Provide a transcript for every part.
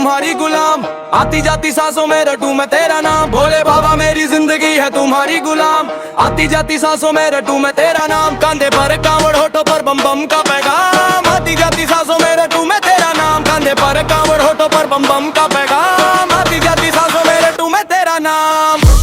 तुम्हारी गुलाम, आती जाती सांसों में रटूं मैं तेरा नाम। भोले बाबा मेरी जिंदगी है तुम्हारी गुलाम, आती जाती सांसों में रटूं मैं तेरा नाम। कंधे पर कांवड़, होठों पर बम बम का पैगाम, आती जाती सांसों में रटूं मैं तेरा नाम। कंधे पर कांवड़, होठों पर बम बम का पैगाम, आती जाती सांसों में रटूं मैं तेरा नाम।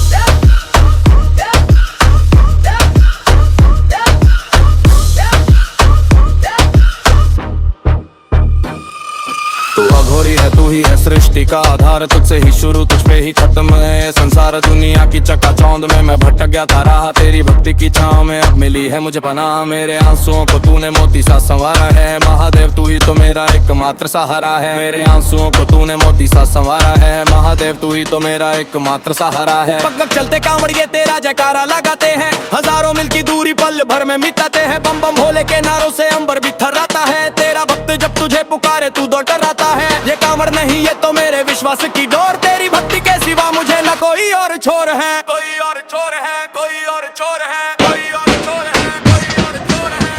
तू अघोरी है, तू ही है सृष्टि का आधार, तुझसे ही शुरू तुझ पे ही खत्म है संसार। दुनिया की चकाचौंध में मैं भटक गया था राह, तेरी भक्ति की छांव में अब मिली है मुझे पनाह। मेरे आंसुओं को तूने मोती सा संवारा है, महादेव तू ही तो मेरा एकमात्र सहारा है। मेरे आंसुओं को तूने मोती सा संवारा है, महादेव तू ही तो मेरा एकमात्र सहारा है। पग पग चलते कांवड़िए तेरा जयकारा लगाते हैं, हजारों मील की दूरी पल भर में मिटाते हैं। बम बम भोले के नारों से अंबर भी थर्राता है, तेरा भक्त जब तुझे पुकारे तू दौड़ कर आता है। ये कांवड़ नहीं ये तो मेरे विश्वास की डोर, तेरी भक्ति के सिवा मुझे न कोई और छोर है। कोई और छोर है, कोई और छोर है, कोई और छोर है, कोई और छोर है।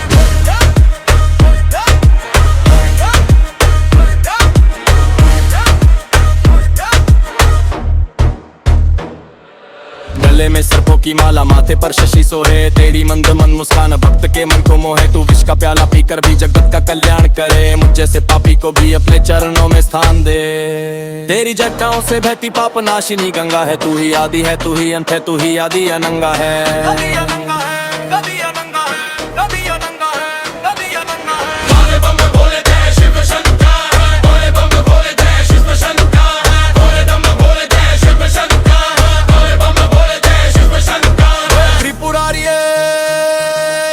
गले में सर्पों की माला, माथे पर शशि सोहे, तेरी मंद मन मुस्कान भक्त के मन को मोहे। तू विष का प्याला पीकर भी जगत का कल्याण करे, मुझ जैसे पापी को भी अपने चरणों में स्थान दे। तेरी जटाओं से बहती पाप नाशिनी गंगा है, तू ही आदि है, तू ही अंत है, तू ही आदि अनंगा है।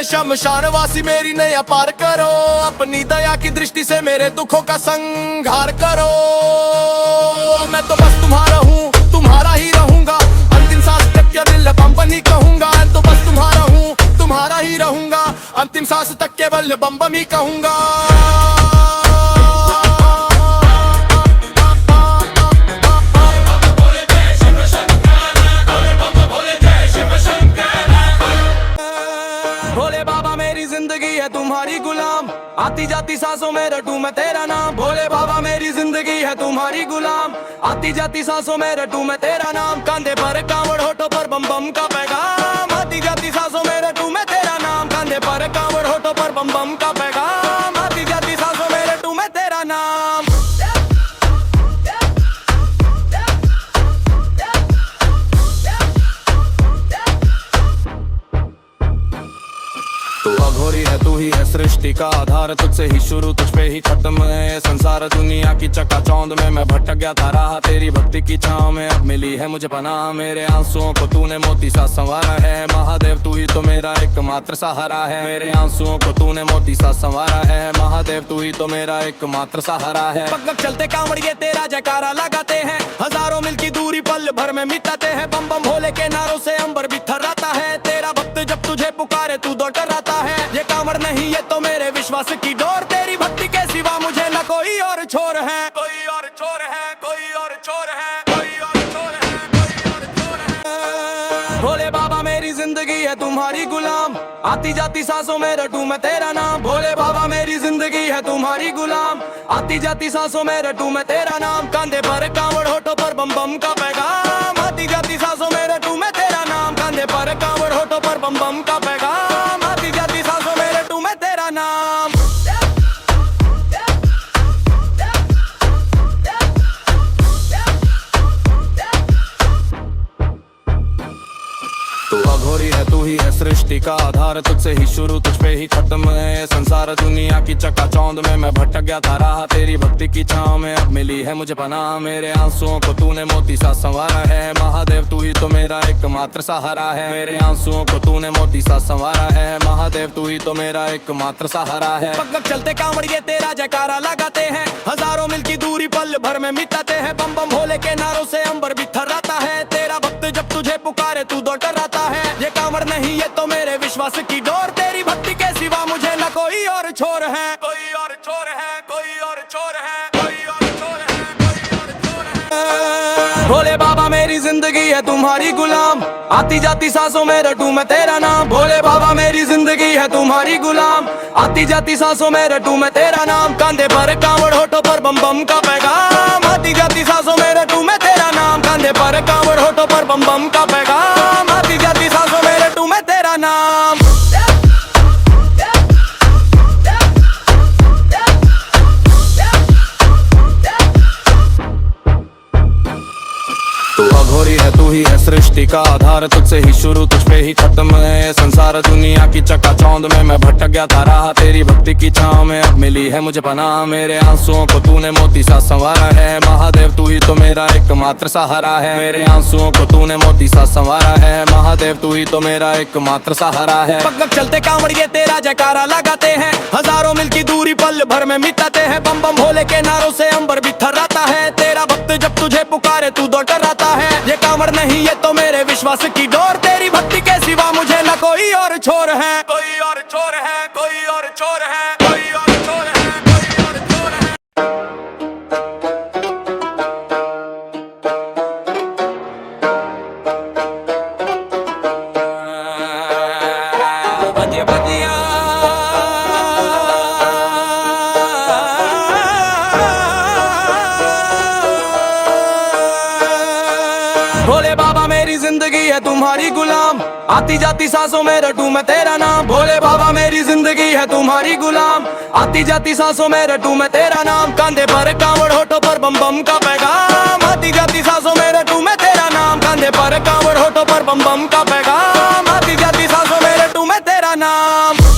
शमशानवासी मेरी नैया पार करो, अपनी दया की दृष्टि से मेरे दुखों का संहार करो। मैं तो बस तुम्हारा हूँ, तुम्हारा ही रहूंगा, अंतिम सांस तक के दिल बम बम ही कहूंगा। मैं तो बस तुम्हारा हूँ, तुम्हारा ही रहूंगा, अंतिम सांस तक केवल बम बम ही कहूंगा। जिंदगी है तुम्हारी गुलाम, आती जाती सांसों में रटूं मैं तेरा नाम। भोले बाबा मेरी जिंदगी है तुम्हारी गुलाम, आती जाती सांसों में रटूं मैं तेरा नाम। कंधे पर कांवड़, होठों पर बम बम का पैगाम, आती जाती सांसों में रटूं मैं तेरा नाम। कंधे पर कांवड़, होठों पर बम बम का पैगाम, आती जाती सांसों में रटूं मैं तेरा नाम। तू अघोरी है, तू ही है सृष्टि का आधार, तुझसे ही शुरू तुझ पे ही खत्म है संसार। दुनिया की चकाचौंध में मैं भटक गया था राह, तेरी भक्ति की छांव में अब मिली है मुझे पनाह। मेरे आंसुओं को तूने मोती सा संवारा है, महादेव तू ही तो मेरा एकमात्र सहारा है। मेरे आंसुओं को तूने मोती सा संवारा है, महादेव तू ही तो मेरा एकमात्र सहारा है। पग पग चलते कांवड़िए तेरा जयकारा लगाते हैं, हजारों मील की दूरी पल भर में मिटाते हैं। बम बम भोले के नारों से अंबर भी थर्राता है, तेरा भक्त जब तुझे पुकारे तू दौड़ कर आता है। ये कांवड़ नहीं ये तो मेरे विश्वास की डोर, तेरी भक्ति के सिवा मुझे न कोई और छोर है। कोई और छोर है, कोई और छोर है, कोई और छोर है, कोई और छोर है। भोले बाबा मेरी जिंदगी है तुम्हारी गुलाम, आती जाती सांसों में रटूं मैं तेरा नाम। भोले बाबा मेरी जिंदगी है तुम्हारी गुलाम, आती जाती सांसों में रटूं मैं तेरा नाम। कंधे पर कांवड़, होठों पर बम बम का पैगाम, आती जाती सांसों में रटूं मैं तेरा नाम। कंधे पर कांवड़, होठों पर बम बम का पैगाम, आती जाती सांसों में रटूं मैं तेरा नाम। तू अघोरी है, तू ही है सृष्टि का आधार, तुझसे ही शुरू तुझ पे ही खत्म है संसार। दुनिया की चकाचौंध में मैं भटक गया था राह, तेरी भक्ति की छांव में अब मिली है मुझे पनाह। मेरे आंसुओं को तूने मोती सा संवारा है, महादेव तू ही तो मेरा एकमात्र सहारा है। मेरे आंसुओं को तूने मोती सा संवारा है, महादेव तू ही तो मेरा एकमात्र सहारा है। पग पग चलते कांवड़िए तेरा जयकारा लगाते हैं, हजारों मील की दूरी पल भर में मिटाते हैं। बम बम भोले के नारों से अंबर भी थर्राता है, तेरा भक्त जब तुझे पुकारे तू दौड़ कर आता है। ये कांवड़ नहीं ये तो मेरे विश्वास की डोर, तेरी भक्ति के सिवा मुझे न कोई और छोर है। कोई और छोर है, कोई और छोर है, कोई और छोर है, कोई और छोर है। भोले बाबा मेरी जिंदगी है तुम्हारी गुलाम, आती जाती सांसों में रटूं मैं तेरा नाम। भोले बाबा मेरी जिंदगी जिंदगी है तुम्हारी गुलाम, आती जाती सांसों में रटूं मैं तेरा नाम, कंधे पर कांवड़ होठों पर बम बम का पैगाम, आती जाती सांसों में रटूं मैं तेरा नाम, कंधे पर कांवड़ होठों पर बम बम का पैगाम, आती जाती सांसों में रटूं मैं तेरा नाम। तू अघोरी है, तू ही है सृष्टि का आधार, तुझसे ही शुरू तुझ पे ही खत्म है ये संसार, दुनिया की चकाचौंध में मैं भटक गया था राह, तेरी भक्ति की छांव में अब मिली है मुझे पनाह, मेरे आंसुओं को तूने मोती सा संवारा है, महादेव तू ही तो मेरा एकमात्र सहारा है, मेरे आंसुओं को तूने मोती सा संवारा है, महादेव तू ही तो मेरा एकमात्र सहारा है। पग पग चलते कांवड़िए तेरा जयकारा लगाते हैं, हजारों मील की दूरी पल भर में मिटाते हैं, बम बम भोले के नारों से अंबर भी थर्राता है, तेरा भक्त जब तुझे पुकारे तू दौड़ कर आता है, ये कांवड़ नहीं ये तो मेरे विश्वास की डोर, तेरी भक्ति के सिवा मुझे न कोई और छोर है, कोई और छोर है, कोई और छोर है, कोई और छोर है, कोई और छोर है। बदिया बदिया भोले बाबा मेरी जिंदगी है तुम्हारी गुलाम, आती जाती सांसों में रटूं मैं तेरा नाम, भोले बाबा मेरी जिंदगी है तुम्हारी गुलाम, आती जाती सांसों में रटूं मैं तेरा नाम, कंधे पर कांवड़ होठों पर बम बम का पैगाम, आती जाती सांसों में रटूं मैं तेरा नाम, कंधे पर कांवड़ होठों पर बम बम का पैगाम, आती जाती सांसों में रटूं मैं तेरा नाम।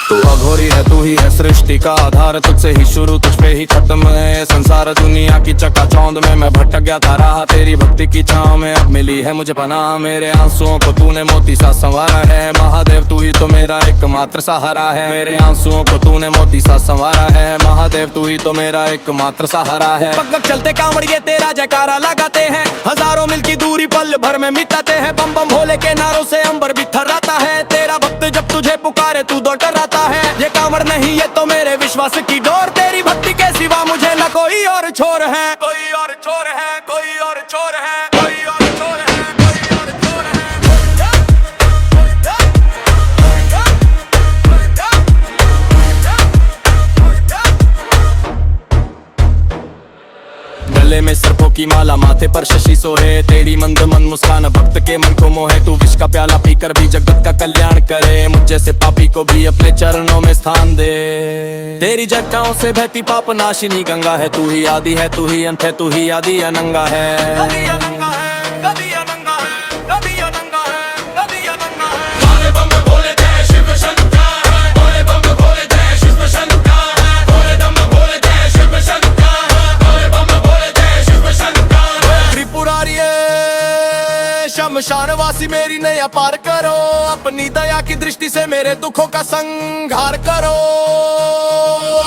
तू अघोरी है, तू ही है सृष्टि का आधार, तुझसे ही शुरू तुझ पे ही खत्म है ये संसार, दुनिया की चकाचौंध में मैं भटक गया था राह, तेरी भक्ति की छांव में अब मिली है मुझे पनाह, मेरे आंसुओं को तूने मोती सा संवारा है, महादेव तू ही तो मेरा एकमात्र सहारा है, मेरे आंसुओं को तूने मोती सा संवारा है, महादेव तू ही तो मेरा एकमात्र सहारा है। पग पग चलते कांवड़िए तेरा जयकारा लगाते हैं, हजारों मील की दूरी पल भर में मिटाते हैं, बम बम भोले के नारों से अंबर भी थर्राता है, तेरा भक्त जब तुझे पुकारे तू दौड़ कर आता है, ये कांवड़ नहीं ये तो मेरे विश्वास की डोर, तेरी भक्ति के सिवा मुझे न कोई और छोर है, कोई और छोर है, कोई और छोर है, कोई और छोर है, कोई और छोर है। गले में सर्पों की माला, माथे पर शशि सोहे, तेरी मंद मन मुस्कान भक्त के मन को मोहे, तू विष का प्याला पीकर भी जगत का कल्याण करे, मुझ जैसे पापी को भी अपने चरणों में स्थान दे, तेरी जटाओं से बहती पाप नाशिनी गंगा है, तू ही आदि है, तू ही अंत है, तू ही आदि अनंगा है, कभी अनंगा है, कभी अनंगा है, कभी अनंगा है, कभी अनंगा है। भोले बम भोले जय शिव शंकर है, भोले बम भोले जय शिव शंकर है, भोले बम भोले जय शिव शंकर है, भोले बम भोले जय शिव शंकर है। त्रिपुरारी शमशान वासी मेरी नैया पार करो, अपनी दया की दृष्टि से मेरे दुखों का संहार करो,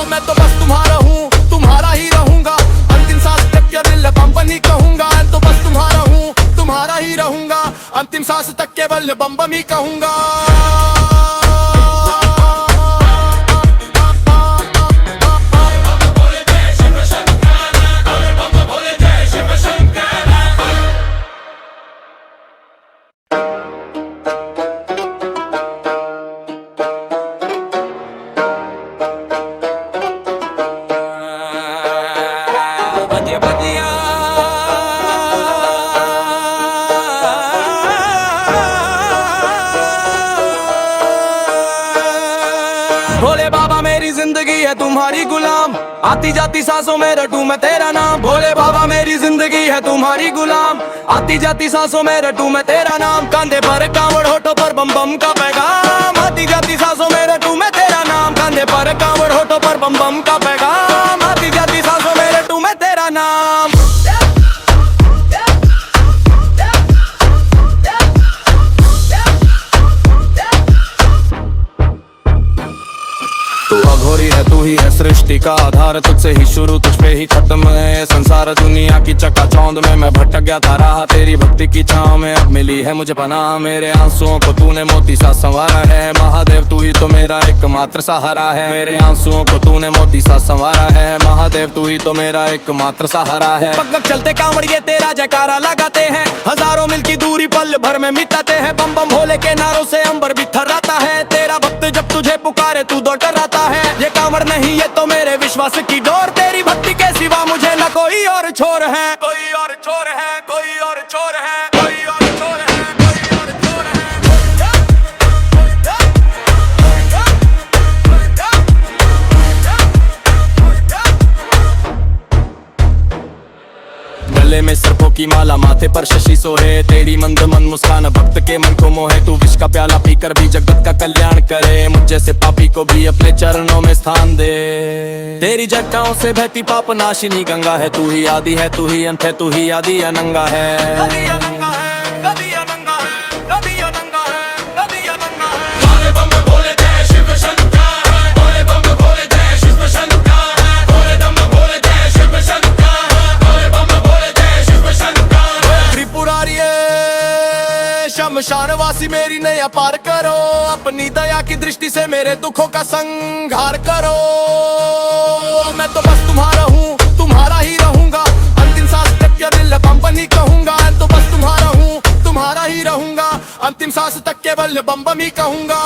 मैं तो बस तुम्हारा हूँ, तुम्हारा ही रहूंगा, अंतिम सांस तक के दिल बम बम ही कहूंगा, तो बस तुम्हारा हूँ, तुम्हारा ही रहूंगा, अंतिम सांस तक केवल बम बम ही कहूंगा। भोले बाबा मेरी जिंदगी है तुम्हारी गुलाम, आती जाती सांसों में रटूं मैं तेरा नाम, भोले बाबा मेरी जिंदगी है तुम्हारी गुलाम, आती जाती सांसों में रटूं मैं तेरा नाम, कंधे पर कांवड़ होठों पर बम बम का पैगाम, आती जाती सांसों में रटूं मैं तेरा नाम, कंधे पर कांवड़ होठों पर बम बम का पैगाम, आती जाती सांसों में रटूं मैं तेरा नाम। तू अघोरी है, तू ही है सृष्टि सृष्टि का आधार तुझसे ही शुरू तुझ पे ही खत्म है ये संसार दुनिया की चकाचौंध में मैं भटक गया था राह तेरी भक्ति की छाँव में अब मिली है मुझे पनाह मेरे आंसुओं को तूने मोती सा संवारा है महादेव तू ही तो मेरा एकमात्र सहारा है मेरे आंसुओं को तूने मोती सा संवारा है महादेव तू ही तो मेरा एकमात्र सहारा है पग पग चलते कांवड़िए तेरा जयकारा लगाते हैं हजारों मील की दूरी पल भर में मिटाते हैं बम बम भोले के नारों से अंबर भी थर्राता है तेरा भक्त जब तुझे पुकारे तू दौड़ कर आता है ये कांवड़ नहीं ये तो मेरे विश्वास की डोर तेरी भक्ति के सिवा मुझे न कोई और छोर है कोई और छोर है कोई और छोर है कोई और छोर है कोई और छोर है गले में सर्पों की माला माथे पर शशि सोहे तेरी मंद मन मुस्कान भक्त के मन को मोहे तू विष का प्याला पीकर भी जगत का कल्याण करे मुझ जैसे पापी को भी अपने चरणों में स्थान दे तेरी जटाओं से बहती पाप नाशिनी गंगा है तू ही आदि है तू ही अंत है तू ही आदि अनंगा है कभी अनंगा है कभी अनंगा है कभी अनंगा है कभी अनंगा है भोले बम भोले जय शिव शंकर भोले बम भोले जय शिव शंकर भोले बम भोले जय शिव शंकर भोले बम भोले जय शिव शंकर त्रिपुरारिये शमशान वासी मेरी नैया पार करो अपनी दया की दृष्टि से मेरे दुखों का संहार करो मैं तो बस तुम्हारा हूँ तुम्हारा ही रहूंगा अंतिम सांस तक के दिल बम बम ही कहूंगा तो बस तुम्हारा हूँ तुम्हारा ही रहूंगा अंतिम सांस तक केवल बम बम ही कहूंगा